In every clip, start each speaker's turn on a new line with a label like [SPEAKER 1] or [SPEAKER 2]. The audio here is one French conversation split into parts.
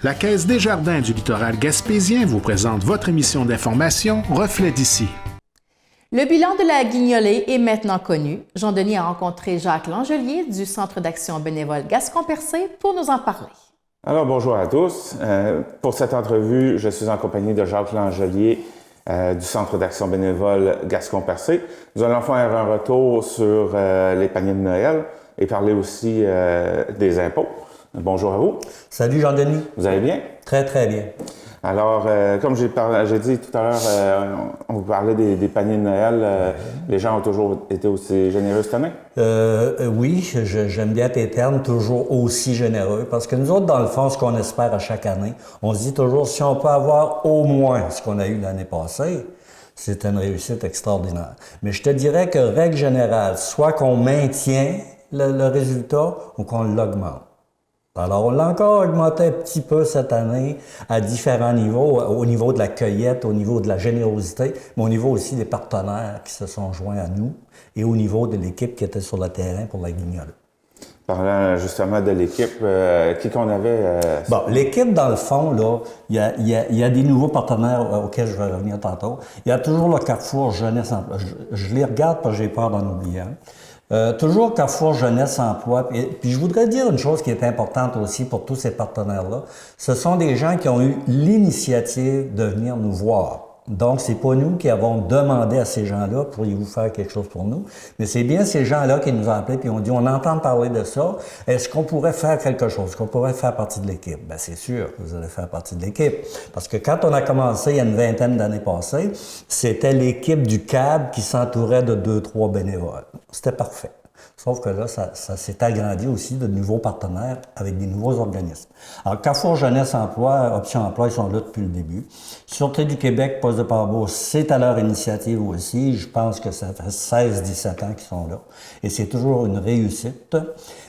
[SPEAKER 1] La Caisse des Jardins du littoral gaspésien vous présente votre émission d'information Reflet d'ici.
[SPEAKER 2] Le bilan de la guignolée est maintenant connu. Jean-Denis a rencontré Jacques Langelier du Centre d'action bénévole Gascon-Percé pour nous en parler.
[SPEAKER 3] Alors, bonjour à tous. Pour cette entrevue, je suis en compagnie de Jacques Langelier du Centre d'action bénévole Gascon-Percé. Nous allons faire un retour sur les paniers de Noël et parler aussi des impôts. Bonjour à vous.
[SPEAKER 4] Salut Jean-Denis.
[SPEAKER 3] Vous allez bien?
[SPEAKER 4] Très, très bien.
[SPEAKER 3] Alors, comme j'ai dit tout à l'heure, on vous parlait des paniers de Noël. Les gens ont toujours été aussi généreux cette année?
[SPEAKER 4] Oui, j'aime bien tes termes, toujours aussi généreux, parce que nous autres, dans le fond, ce qu'on espère à chaque année, on se dit toujours, si on peut avoir au moins ce qu'on a eu l'année passée, c'est une réussite extraordinaire. Mais je te dirais que, règle générale, soit qu'on maintient le résultat ou qu'on l'augmente. Alors, on l'a encore augmenté un petit peu cette année à différents niveaux, au niveau de la cueillette, au niveau de la générosité, mais au niveau aussi des partenaires qui se sont joints à nous et au niveau de l'équipe qui était sur le terrain pour la guignole.
[SPEAKER 3] Parlant justement de l'équipe, qui qu'on avait?
[SPEAKER 4] Bon, l'équipe, dans le fond, là, il y a des nouveaux partenaires auxquels je vais revenir tantôt. Il y a toujours le Carrefour Jeunesse Emploi. Je les regarde parce que j'ai peur d'en oublier un. Toujours Carrefour Jeunesse Emploi. Puis je voudrais dire une chose qui est importante aussi pour tous ces partenaires-là. Ce sont des gens qui ont eu l'initiative de venir nous voir. Donc, c'est pas nous qui avons demandé à ces gens-là, pourriez-vous faire quelque chose pour nous? Mais c'est bien ces gens-là qui nous ont appelés puis ont dit, on entend parler de ça. Est-ce qu'on pourrait faire quelque chose? Est-ce qu'on pourrait faire partie de l'équipe? Bien, c'est sûr que vous allez faire partie de l'équipe. Parce que quand on a commencé il y a une vingtaine d'années passées, c'était l'équipe du CAB qui s'entourait de 2-3 bénévoles. C'était parfait. Sauf que là, ça s'est agrandi aussi de nouveaux partenaires avec des nouveaux organismes. Alors, Carrefour Jeunesse Emploi, Option Emploi, ils sont là depuis le début. Sûreté du Québec, Poste de Port-Beau, c'est à leur initiative aussi. Je pense que ça fait 16-17 ans qu'ils sont là. Et c'est toujours une réussite.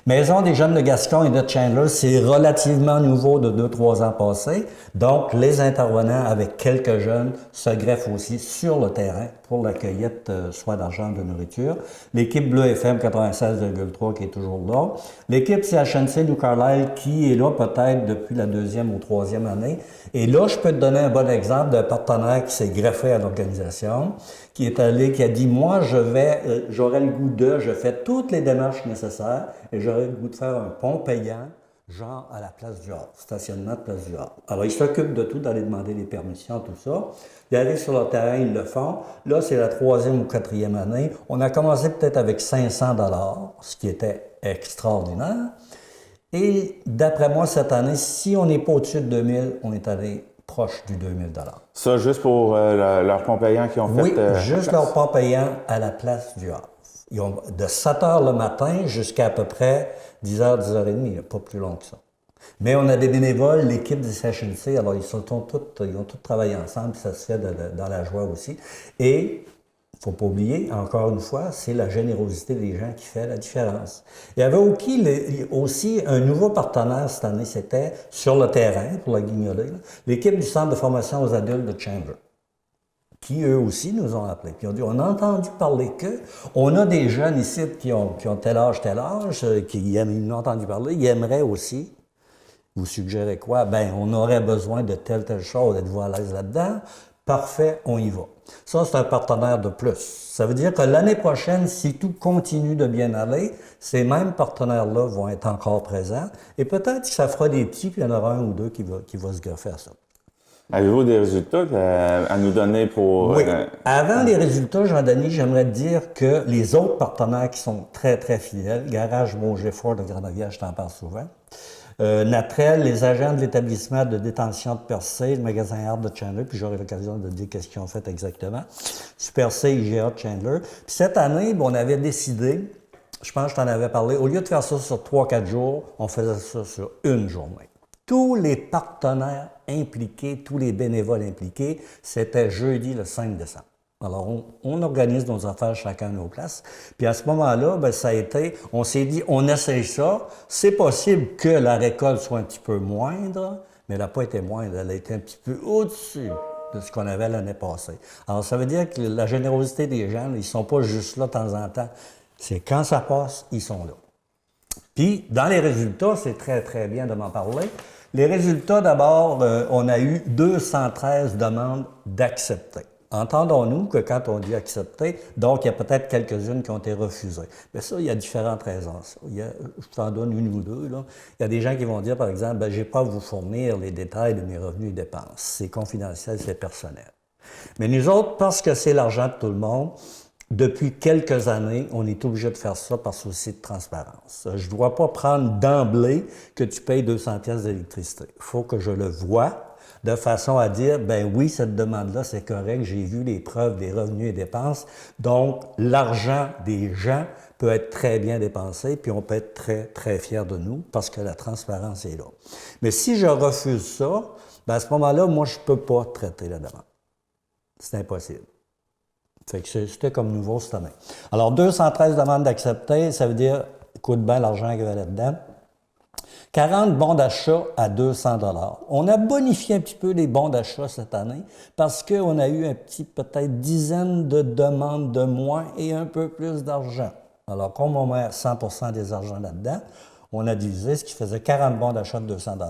[SPEAKER 4] Maison des jeunes de Gascon et de Chandler, c'est relativement nouveau de 2-3 ans passés. Donc, les intervenants avec quelques jeunes se greffent aussi sur le terrain pour la cueillette, soit d'argent, de nourriture. L'équipe Bleu FM 96,3 qui est toujours là. L'équipe CHNC New Carlisle qui est là peut-être depuis la 2e ou 3e année. Et là, je peux te donner un bon exemple d'un partenaire qui s'est greffé à l'organisation, qui est allé, qui a dit, moi, j'aurais le goût je fais toutes les démarches nécessaires et j'aurais le goût de faire un pont payant, genre à la place du Havre, stationnement de place du Havre. Alors, ils s'occupent de tout, d'aller demander les permissions, tout ça. Ils arrivent sur le terrain, ils le font. Là, c'est la 3e ou 4e année. On a commencé peut-être avec 500 $, ce qui était extraordinaire. Et d'après moi, cette année, si on n'est pas au-dessus de 2000, on est allé proche du 2000 $.
[SPEAKER 3] Ça, juste pour leur pont payant qu'ils ont fait?
[SPEAKER 4] Oui, juste leur pont payant à la place du Havre. Ils ont de 7 h le matin jusqu'à peu près 10 h, 10 h 30, pas plus long que ça. Mais on a des bénévoles, l'équipe du CHNC, alors ils ont tous travaillé ensemble, puis ça se fait dans la joie aussi. Et il ne faut pas oublier, encore une fois, c'est la générosité des gens qui fait la différence. Il y avait aussi un nouveau partenaire cette année, c'était sur le terrain, pour la guignolée, l'équipe du Centre de formation aux adultes de Chandler, qui eux aussi nous ont appelés. Puis ils ont dit, on a entendu parler qu'eux. On a des jeunes ici qui ont tel âge, qui ont entendu parler, ils aimeraient aussi. Vous suggérez quoi? Ben, on aurait besoin de telle chose, êtes-vous à l'aise là-dedans? Parfait, on y va. Ça, c'est un partenaire de plus. Ça veut dire que l'année prochaine, si tout continue de bien aller, ces mêmes partenaires-là vont être encore présents. Et peut-être que ça fera des petits, puis il y en aura un ou deux qui va se greffer à ça.
[SPEAKER 3] Avez-vous des résultats à nous donner pour...
[SPEAKER 4] Oui. Avant les résultats, Jean-Denis, j'aimerais te dire que les autres partenaires qui sont très, très fidèles, Garage Beaugé-Fort de Grenoble, je t'en parle souvent, Natrel, les agents de l'établissement de détention de Percé, le magasin Art de Chandler, puis j'aurai l'occasion de dire qu'est-ce qu'ils ont fait exactement, Super C, IGA de Chandler. Puis cette année, on avait décidé, je pense que je t'en avais parlé, au lieu de faire ça sur 3-4 jours, on faisait ça sur une journée. Tous les partenaires impliqués, tous les bénévoles impliqués, c'était jeudi le 5 décembre. Alors, on organise nos affaires chacun à nos places. Puis à ce moment-là, ben, ça a été, on s'est dit, on essaye ça. C'est possible que la récolte soit un petit peu moindre, mais elle n'a pas été moindre, elle a été un petit peu au-dessus de ce qu'on avait l'année passée. Alors, ça veut dire que la générosité des gens, ils ne sont pas juste là de temps en temps. C'est quand ça passe, ils sont là. Puis, dans les résultats, c'est très, très bien de m'en parler. Les résultats, d'abord, on a eu 213 demandes d'accepter. Entendons-nous que quand on dit accepter, donc il y a peut-être quelques-unes qui ont été refusées. Mais ça, il y a différentes raisons. Je t'en donne une ou deux. Là. Il y a des gens qui vont dire, par exemple, je n'ai pas à vous fournir les détails de mes revenus et dépenses. C'est confidentiel, c'est personnel. Mais nous autres, parce que c'est l'argent de tout le monde, depuis quelques années, on est obligé de faire ça par souci de transparence. Je ne dois pas prendre d'emblée que tu payes 200 pièces d'électricité. Il faut que je le voie de façon à dire, ben oui, cette demande-là, c'est correct, j'ai vu les preuves des revenus et dépenses, donc l'argent des gens peut être très bien dépensé, puis on peut être très, très fiers de nous parce que la transparence est là. Mais si je refuse ça, ben à ce moment-là, moi, je ne peux pas traiter la demande. C'est impossible. Fait que c'était comme nouveau cette année. Alors, 213 demandes d'accepter, ça veut dire, écoute bien l'argent qu'il y avait là-dedans. 40 bons d'achat à 200 $. On a bonifié un petit peu les bons d'achat cette année parce qu'on a eu un petit, peut-être, dizaine de demandes de moins et un peu plus d'argent. Alors, comme on met 100% des argents là-dedans, on a divisé ce qui faisait 40 bons d'achat de 200 $,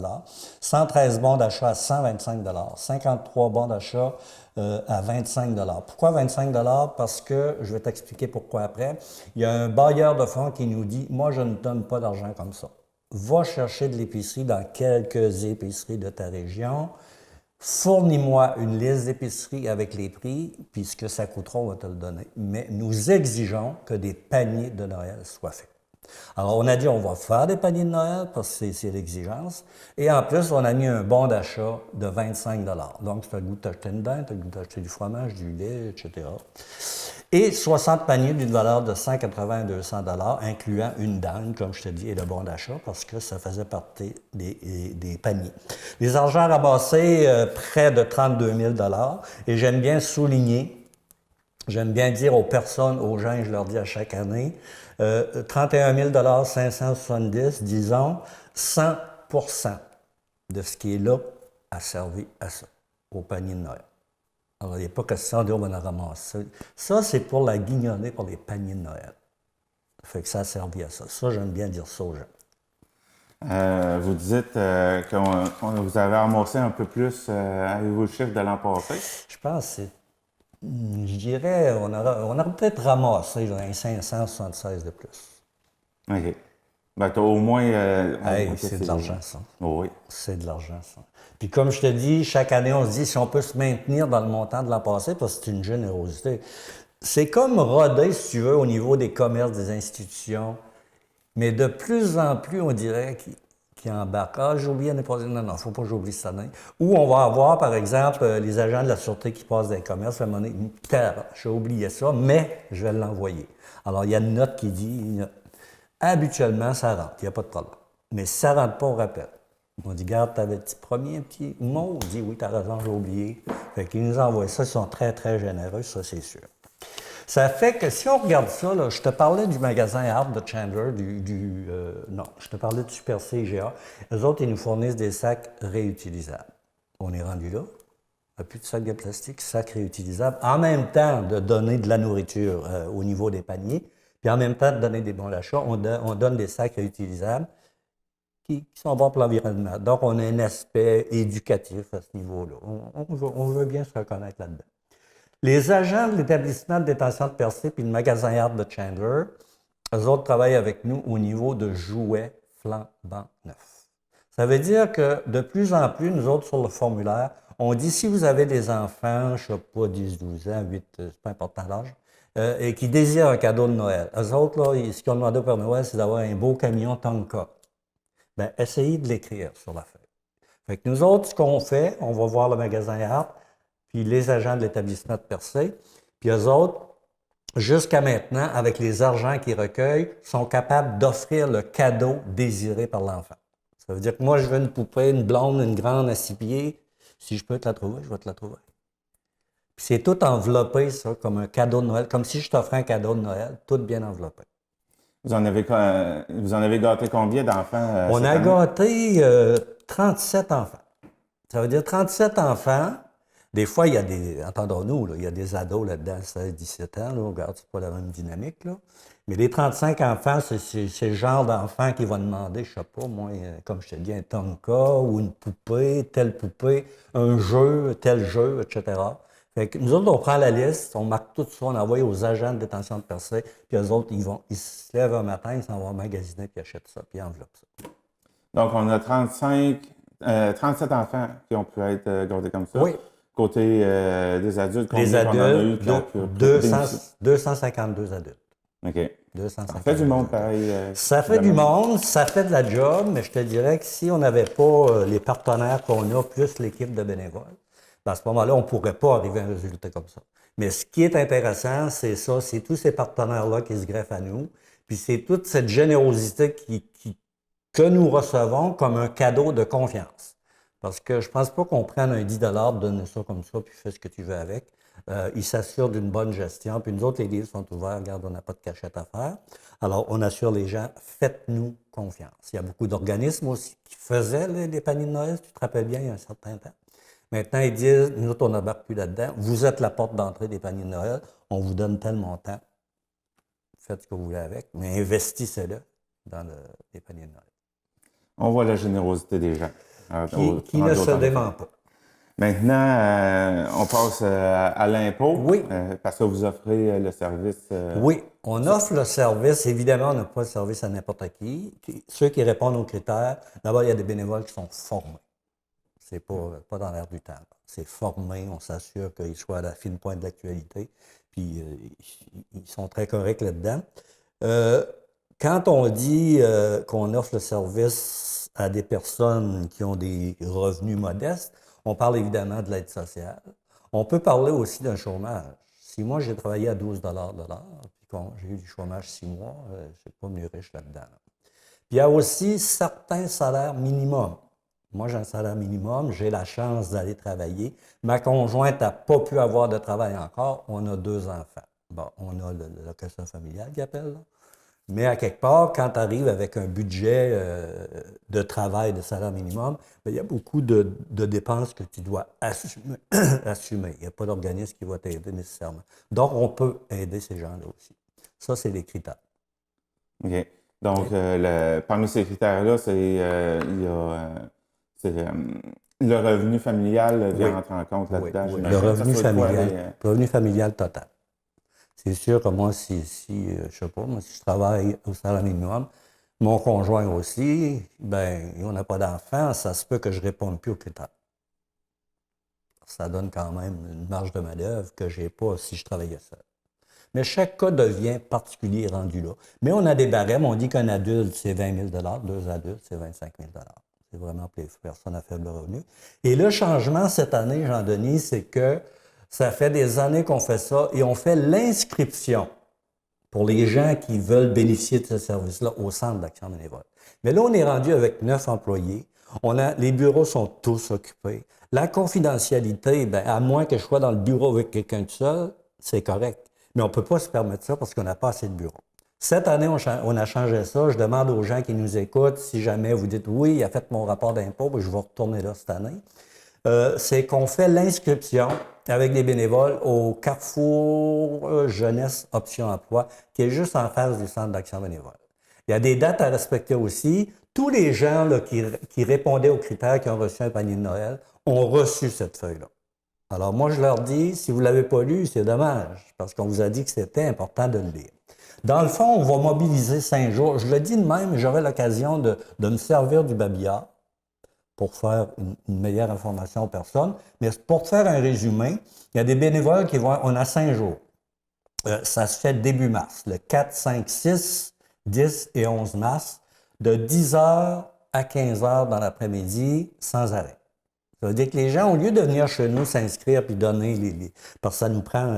[SPEAKER 4] 113 bons d'achat à 125 $, 53 bons d'achat à 25 $. Pourquoi 25 $? Parce que, je vais t'expliquer pourquoi après, il y a un bailleur de fonds qui nous dit « Moi, je ne donne pas d'argent comme ça. Va chercher de l'épicerie dans quelques épiceries de ta région. Fournis-moi une liste d'épiceries avec les prix, puis ce que ça coûtera, on va te le donner. Mais nous exigeons que des paniers de Noël soient faits. » Alors, on a dit, on va faire des paniers de Noël parce que c'est l'exigence. Et en plus, on a mis un bon d'achat de 25 $. Donc, tu as le goût d'acheter une dinde, tu as le goût d'acheter du fromage, du lait, etc. Et 60 paniers d'une valeur de 180 à 200 $, incluant une dinde, comme je te dis, et le bon d'achat, parce que ça faisait partie des paniers. Les argents ramassés, près de 32 000 $. Et j'aime bien souligner, j'aime bien dire aux personnes, aux gens, et je leur dis à chaque année, 31 570, disons, 100% de ce qui est là a servi à ça, au panier de Noël. Alors, il n'y a pas question de dire, on va en ramasser. Ça, c'est pour la guignolée, pour les paniers de Noël. Ça fait que ça a servi à ça. Ça, j'aime bien dire ça aux gens.
[SPEAKER 3] Vous dites que vous avez ramassé un peu plus. Avez-vous le chiffre de l'an passé?
[SPEAKER 4] Je pense que je dirais, on aura peut-être ramassé un 576 de plus.
[SPEAKER 3] OK. Ben, tu as au moins...
[SPEAKER 4] c'est de l'argent, ça.
[SPEAKER 3] Oh, oui.
[SPEAKER 4] C'est de l'argent, ça. Puis comme je te dis, chaque année, on se dit si on peut se maintenir dans le montant de l'an passé, parce que c'est une générosité. C'est comme roder, si tu veux, au niveau des commerces, des institutions. Mais de plus en plus, on dirait qui embarquent. Ah, j'ai oublié l'année passée. Non, il ne faut pas que j'oublie cette année. Ou on va avoir, par exemple, les agents de la Sûreté qui passent dans les commerces, à un moment donné, j'ai oublié ça, mais je vais l'envoyer. Alors, il y a une note qui dit, habituellement, ça rentre, il n'y a pas de problème. Mais si ça ne rentre pas, on rappelle. On dit, garde, tu avais un petit mot. On dit, oui, tu as raison, j'ai oublié. Fait qu'ils nous envoient ça, ils sont très, très généreux, ça, c'est sûr. Ça fait que si on regarde ça, là, je te parlais du magasin Hart de Chandler, non, je te parlais du Super C IGA. Eux autres, ils nous fournissent des sacs réutilisables. On est rendu là. Il n'y a plus de sacs de plastique, sacs réutilisables. En même temps de donner de la nourriture au niveau des paniers, puis en même temps de donner des bons d'achat, on donne des sacs réutilisables qui sont bons pour l'environnement. Donc, on a un aspect éducatif à ce niveau-là. On veut bien se reconnaître là-dedans. Les agents de l'établissement de détention de Percé puis le magasin Hart de Chandler, eux autres travaillent avec nous au niveau de jouets flambant neufs. Ça veut dire que de plus en plus, nous autres, sur le formulaire, on dit si vous avez des enfants, je ne sais pas, 10, 12 ans, 8, c'est pas important l'âge, et qui désirent un cadeau de Noël. Eux autres, là, ce qu'ils ont demandé au Père Noël, c'est d'avoir un beau camion Tonka. Bien, essayez de l'écrire sur la feuille. Fait que nous autres, ce qu'on fait, on va voir le magasin Hart, puis les agents de l'établissement de Percé, puis eux autres, jusqu'à maintenant, avec les argents qu'ils recueillent, sont capables d'offrir le cadeau désiré par l'enfant. Ça veut dire que moi, je veux une poupée, une blonde, une grande à 6 pieds. Si je peux te la trouver, je vais te la trouver. Puis c'est tout enveloppé, ça, comme un cadeau de Noël, comme si je t'offrais un cadeau de Noël, tout bien enveloppé.
[SPEAKER 3] Vous en avez gâté combien d'enfants?
[SPEAKER 4] On a gâté 37 enfants. Ça veut dire 37 enfants. Des fois, il y a des, entendons-nous, là, il y a des ados là-dedans, 16, 17 ans, là, regarde, c'est pas la même dynamique, là. Mais les 35 enfants, c'est le genre d'enfant qui va demander, je sais pas, moi, comme je te dis, un Tonka ou une poupée, un jeu, tel jeu, etc. Fait que nous autres, on prend la liste, on marque tout ça, on envoie aux agents de détention de Percé, puis eux autres, ils se lèvent un matin, ils s'en vont magasiner, puis ils achètent ça, puis ils enveloppent ça.
[SPEAKER 3] Donc, on a 37 enfants qui ont pu être gardés comme ça.
[SPEAKER 4] Oui.
[SPEAKER 3] Côté des adultes,
[SPEAKER 4] Les
[SPEAKER 3] combien on en a eu
[SPEAKER 4] adultes,
[SPEAKER 3] qui ont pu
[SPEAKER 4] 252 adultes.
[SPEAKER 3] OK.
[SPEAKER 4] 252
[SPEAKER 3] Ça fait du monde,
[SPEAKER 4] adultes.
[SPEAKER 3] pareil.
[SPEAKER 4] Ça fait du monde, ça fait de la job, mais je te dirais que si on n'avait pas les partenaires qu'on a, plus l'équipe de bénévoles, à ce moment-là, on ne pourrait pas arriver à un résultat comme ça. Mais ce qui est intéressant, c'est ça, c'est tous ces partenaires-là qui se greffent à nous, puis c'est toute cette générosité que nous recevons comme un cadeau de confiance. Parce que je ne pense pas qu'on prenne un 10 donne ça comme ça, puis fais ce que tu veux avec. Ils s'assurent d'une bonne gestion. Puis nous autres, les livres sont ouverts. Regarde, on n'a pas de cachette à faire. Alors, on assure les gens, faites-nous confiance. Il y a beaucoup d'organismes aussi qui faisaient les paniers de Noël, si tu te rappelles bien, il y a un certain temps. Maintenant, ils disent, nous autres, on n'embarque plus là-dedans. Vous êtes la porte d'entrée des paniers de Noël. On vous donne tel montant. Faites ce que vous voulez avec, mais investissez-le dans les paniers de Noël.
[SPEAKER 3] On voit la générosité des gens.
[SPEAKER 4] Qui ne se dément pas.
[SPEAKER 3] Maintenant, on passe à l'impôt.
[SPEAKER 4] Oui.
[SPEAKER 3] Parce que vous offrez le service.
[SPEAKER 4] Oui, on offre le service. Évidemment, on n'a pas le service à n'importe qui. Ceux qui répondent aux critères, d'abord, il y a des bénévoles qui sont formés. C'est pas dans l'air du temps. C'est formé, on s'assure qu'ils soient à la fine pointe de l'actualité. Puis, ils sont très corrects là-dedans. Quand on dit qu'on offre le service à des personnes qui ont des revenus modestes, on parle évidemment de l'aide sociale. On peut parler aussi d'un chômage. Si moi, j'ai travaillé à 12 de l'heure, puis quand j'ai eu du chômage 6 mois, je ne suis pas mieux riche là-dedans. Puis il y a aussi certains salaires minimums. Moi, j'ai un salaire minimum, j'ai la chance d'aller travailler. Ma conjointe n'a pas pu avoir de travail encore. On a 2 enfants. Bon, on a l'allocation familiale qui appelle, là. Mais à quelque part, quand tu arrives avec un budget de travail, de salaire minimum, bien, il y a beaucoup de dépenses que tu dois assumer. Il n'y a pas d'organisme qui va t'aider nécessairement. Donc, on peut aider ces gens-là aussi. Ça, c'est les critères.
[SPEAKER 3] OK. Donc, parmi ces critères-là, le revenu familial vient rentrer en compte là-dedans.
[SPEAKER 4] Oui. Le revenu familial total. C'est sûr que moi, si je travaille au salaire minimum, mon conjoint aussi, ben, on n'a pas d'enfants, ça se peut que je ne réponde plus aux critères. Ça donne quand même une marge de manœuvre que je n'ai pas si je travaillais seul. Mais chaque cas devient particulier rendu là. Mais on a des barèmes, on dit qu'un adulte, c'est 20 000 2 adultes, c'est 25 000 C'est vraiment pour les personnes à faible revenu. Et le changement cette année, Jean-Denis, c'est que ça fait des années qu'on fait ça et on fait l'inscription pour les gens qui veulent bénéficier de ce service-là au Centre d'action bénévole. Mais là, on est rendu avec 9 employés. Les bureaux sont tous occupés. La confidentialité, bien, à moins que je sois dans le bureau avec quelqu'un de seul, c'est correct. Mais on ne peut pas se permettre ça parce qu'on n'a pas assez de bureaux. Cette année, on a changé ça. Je demande aux gens qui nous écoutent, si jamais vous dites « Oui, il a fait mon rapport d'impôt, je vais retourner là cette année », c'est qu'on fait l'inscription avec des bénévoles au Carrefour Jeunesse Option Emploi, qui est juste en face du Centre d'action bénévole. Il y a des dates à respecter aussi. Tous les gens là, qui répondaient aux critères, qui ont reçu un panier de Noël, ont reçu cette feuille-là. Alors moi, je leur dis, si vous ne l'avez pas lu, c'est dommage, parce qu'on vous a dit que c'était important de le lire. Dans le fond, on va mobiliser 5 jours. Je le dis de même, j'aurai l'occasion de me servir du babillard pour faire une meilleure information aux personnes. Mais pour faire un résumé, il y a des bénévoles on a 5 jours. Ça se fait début mars, le 4, 5, 6, 10 et 11 mars, de 10h à 15h dans l'après-midi, sans arrêt. Ça veut dire que les gens, au lieu de venir chez nous s'inscrire puis donner parce que ça nous prend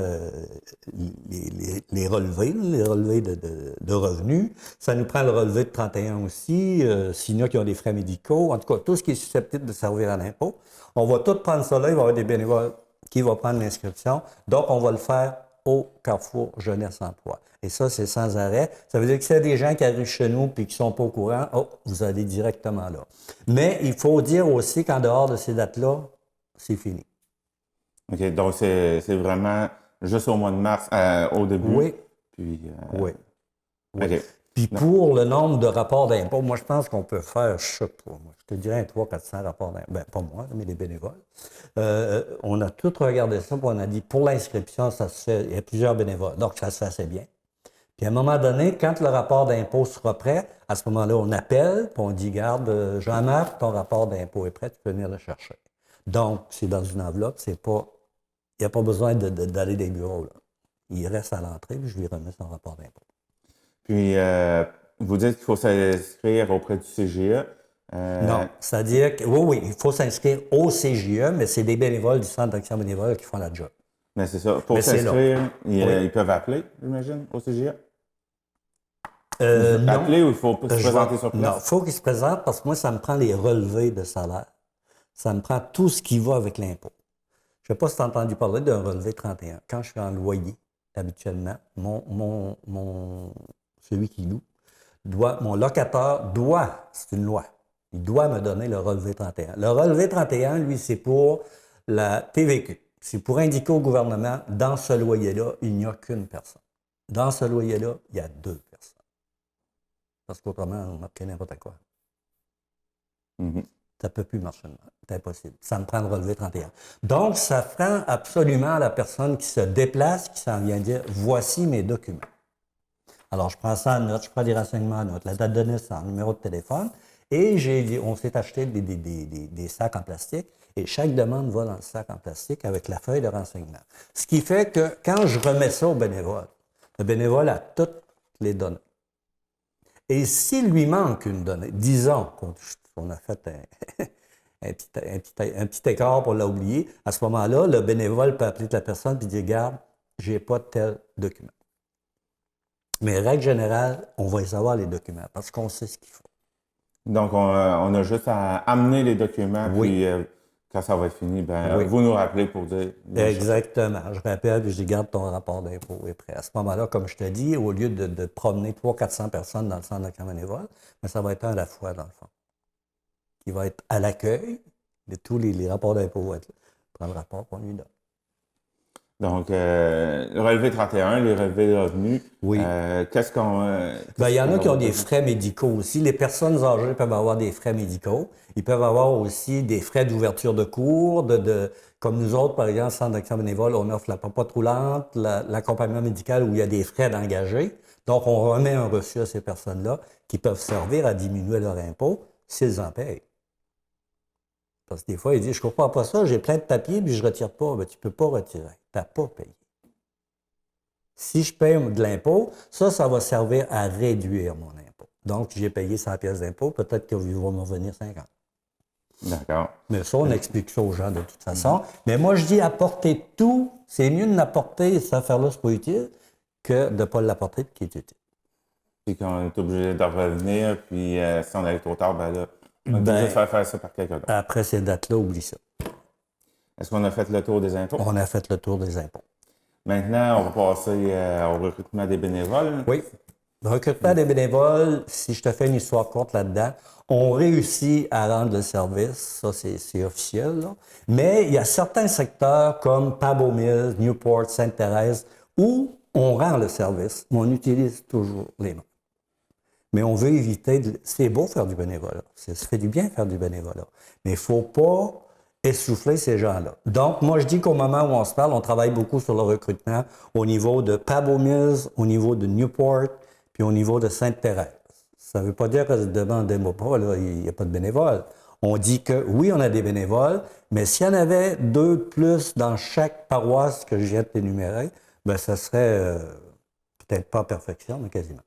[SPEAKER 4] les relevés de revenus, ça nous prend le relevé de 31 aussi, s'il y en a qui ont des frais médicaux, en tout cas, tout ce qui est susceptible de servir à l'impôt. On va tout prendre ça là, il va y avoir des bénévoles qui vont prendre l'inscription. Donc, on va le faire au Carrefour Jeunesse Emploi. Et ça, c'est sans arrêt. Ça veut dire que s'il y a des gens qui arrivent chez nous et qui ne sont pas au courant, vous allez directement là. Mais il faut dire aussi qu'en dehors de ces dates-là, c'est fini.
[SPEAKER 3] OK, donc c'est vraiment juste au mois de mars, au début.
[SPEAKER 4] Oui.
[SPEAKER 3] Puis,
[SPEAKER 4] oui. Oui.
[SPEAKER 3] OK.
[SPEAKER 4] Puis pour le nombre de rapports d'impôts, moi, je pense qu'on peut faire, je sais pas, moi, je te dirais 300-400 rapports d'impôts. Ben, pas moi, mais les bénévoles. On a tout regardé ça, puis on a dit, pour l'inscription, ça se fait, il y a plusieurs bénévoles, donc ça se fait assez bien. Puis à un moment donné, quand le rapport d'impôt sera prêt, à ce moment-là, on appelle, puis on dit, garde, Jean-Marc, ton rapport d'impôt est prêt, tu peux venir le chercher. Donc, c'est dans une enveloppe, c'est pas, il n'y a pas besoin d'aller des bureaux, là. Il reste à l'entrée, puis je lui remets son rapport d'impôt.
[SPEAKER 3] Puis, vous dites qu'il faut s'inscrire auprès du CGE.
[SPEAKER 4] Non, c'est-à-dire que, oui, il faut s'inscrire au CGE, mais c'est des bénévoles du Centre d'action bénévole qui font la job.
[SPEAKER 3] Mais c'est ça. Pour
[SPEAKER 4] Mais c'est là.
[SPEAKER 3] s'inscrire,
[SPEAKER 4] Oui.
[SPEAKER 3] ils peuvent appeler, j'imagine, au CGE?
[SPEAKER 4] Non.
[SPEAKER 3] Appeler ou il faut se présenter sur place?
[SPEAKER 4] Non, il faut qu'ils se présentent parce que moi, ça me prend les relevés de salaire. Ça me prend tout ce qui va avec l'impôt. Je ne sais pas si tu as entendu parler d'un relevé 31. Quand je suis en loyer, habituellement, celui qui loue, mon locataire doit, c'est une loi, il doit me donner le relevé 31. Le relevé 31, lui, c'est pour la TVQ. C'est pour indiquer au gouvernement, dans ce loyer-là, il n'y a qu'une personne. Dans ce loyer-là, il y a 2 personnes. Parce qu'autrement, on marquait n'importe quoi.
[SPEAKER 3] Mm-hmm.
[SPEAKER 4] Ça ne peut plus marcher. C'est impossible. Ça me prend le relevé 31. Donc, ça prend absolument la personne qui se déplace, qui s'en vient dire, voici mes documents. Alors, je prends ça en note, je prends des renseignements en note, la date de naissance, le numéro de téléphone, et on s'est acheté des sacs en plastique, et chaque demande va dans le sac en plastique avec la feuille de renseignement. Ce qui fait que quand je remets ça au bénévole, le bénévole a toutes les données. Et s'il lui manque une donnée, disons qu'on a fait un petit écart pour l'oublier, à ce moment-là, le bénévole peut appeler la personne et dire, regarde, je n'ai pas tel document. Mais règle générale, on va y savoir les documents parce qu'on sait ce qu'il faut.
[SPEAKER 3] Donc, on a juste à amener les documents,
[SPEAKER 4] Oui.
[SPEAKER 3] puis quand ça va être fini,
[SPEAKER 4] Oui.
[SPEAKER 3] vous nous rappelez pour dire...
[SPEAKER 4] Exactement. Je rappelle et je dis, garde ton rapport d'impôt est prêt. À ce moment-là, comme je te dis, au lieu de promener 300-400 personnes dans le centre d'action bénévole, mais ça va être un à la fois, dans le fond. Qui va être à l'accueil, tous les rapports d'impôt vont être là. Prends le rapport qu'on lui donne.
[SPEAKER 3] Donc, le relevé 31, les relevés de revenus,
[SPEAKER 4] Oui.
[SPEAKER 3] qu'est-ce qu'on...
[SPEAKER 4] Il y en a qui ont des frais médicaux aussi. Les personnes âgées peuvent avoir des frais médicaux. Ils peuvent avoir aussi des frais d'ouverture de cours, comme nous autres, par exemple, Centre d'action bénévole, on offre la papote roulante, l'accompagnement médical où il y a des frais d'engagés. Donc, on remet un reçu à ces personnes-là qui peuvent servir à diminuer leur impôt s'ils en payent. Parce que des fois, ils disent, je ne comprends pas ça, j'ai plein de papiers, puis je ne retire pas. Bien, tu ne peux pas retirer. Tu n'as pas payé. Si je paye de l'impôt, ça va servir à réduire mon impôt. Donc, j'ai payé 100 pièces d'impôt, peut-être qu'ils vont me revenir 50.
[SPEAKER 3] D'accord.
[SPEAKER 4] Mais ça, on explique ça aux gens de toute façon. Mais moi, je dis apporter tout. C'est mieux de l'apporter, cette affaire-là, c'est pas utile, que de ne pas l'apporter et qui est utile.
[SPEAKER 3] Puis qu'on est obligé de revenir, puis si on arrive trop tard, ben là, on est obligé de faire ça par quelqu'un d'autre.
[SPEAKER 4] Après ces dates-là, oublie ça.
[SPEAKER 3] Est-ce qu'on a fait le tour des impôts?
[SPEAKER 4] On a fait le tour des impôts.
[SPEAKER 3] Maintenant, on va passer au recrutement des bénévoles.
[SPEAKER 4] Oui. Le recrutement des bénévoles, si je te fais une histoire courte là-dedans, on réussit à rendre le service, ça c'est officiel, là. Mais il y a certains secteurs comme Pabot Mills, Newport, Sainte-Thérèse, où on rend le service, mais on utilise toujours les noms. Mais on veut éviter, c'est beau faire du bénévolat, ça fait du bien faire du bénévolat, mais il ne faut pas essouffler ces gens-là. Donc, moi, je dis qu'au moment où on se parle, on travaille beaucoup sur le recrutement au niveau de Pabot Mills, au niveau de Newport, puis au niveau de Sainte-Thérèse. Ça ne veut pas dire que demandez-moi pas, là, il n'y a pas de bénévoles. On dit que oui, on a des bénévoles, mais s'il y en avait 2 de plus dans chaque paroisse que je viens de t'énumérer, bien, ça serait peut-être pas à perfection, mais quasiment.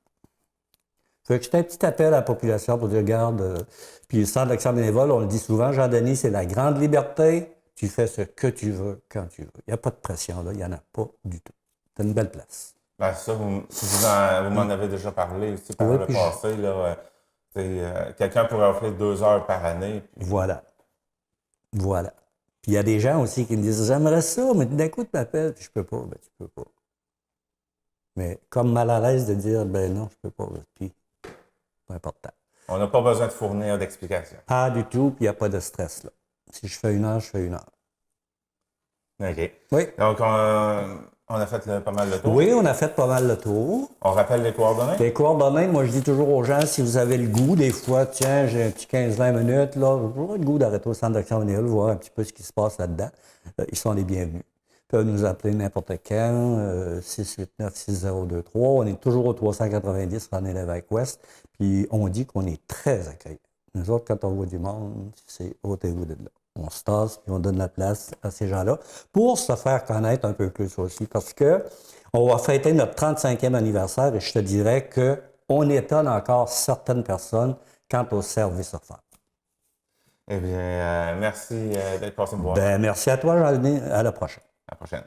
[SPEAKER 4] Fait que c'est un petit appel à la population pour dire, regarde, puis le Centre d'action bénévole, on le dit souvent, Jean-Denis, c'est la grande liberté, tu fais ce que tu veux, quand tu veux. Il n'y a pas de pression, là, il n'y en a pas du tout. C'est une belle place.
[SPEAKER 3] Ben ça, vous m'en avez déjà parlé aussi par le passé. Quelqu'un pourrait offrir 2 heures par année. Puis...
[SPEAKER 4] Voilà. Voilà. Puis il y a des gens aussi qui me disent, j'aimerais ça, mais d'un coup, tu m'appelles, puis je peux pas. Ben, tu peux pas. Mais comme mal à l'aise de dire, ben non, je peux pas. Puis, pas important.
[SPEAKER 3] On n'a pas besoin de fournir d'explications.
[SPEAKER 4] Pas du tout, puis il n'y a pas de stress, là. Si je fais 1 heure, je fais 1 heure.
[SPEAKER 3] OK.
[SPEAKER 4] Oui.
[SPEAKER 3] Donc, on a fait pas mal le tour.
[SPEAKER 4] Oui, on a fait pas mal le tour.
[SPEAKER 3] On rappelle les coordonnées?
[SPEAKER 4] Les coordonnées, moi, je dis toujours aux gens, si vous avez le goût, des fois, tiens, j'ai un petit 15-20 minutes, là, j'aurais le goût d'arrêter au centre d'action bénévole, voir un petit peu ce qui se passe là-dedans. Ils sont les bienvenus. Ils peuvent nous appeler n'importe quand, 689-6023. On est toujours au 390 René Lévesque Ouest. Puis on dit qu'on est très accueillant. Nous autres, quand on voit du monde, c'est ôtez-vous de là. On se tasse, puis on donne la place à ces gens-là pour se faire connaître un peu plus aussi. Parce que on va fêter notre 35e anniversaire et je te dirais qu'on étonne encore certaines personnes quant au service offert.
[SPEAKER 3] Eh bien, merci d'être passé me voir.
[SPEAKER 4] Ben, merci à toi, Jean-Denis. À la prochaine.
[SPEAKER 3] À la prochaine.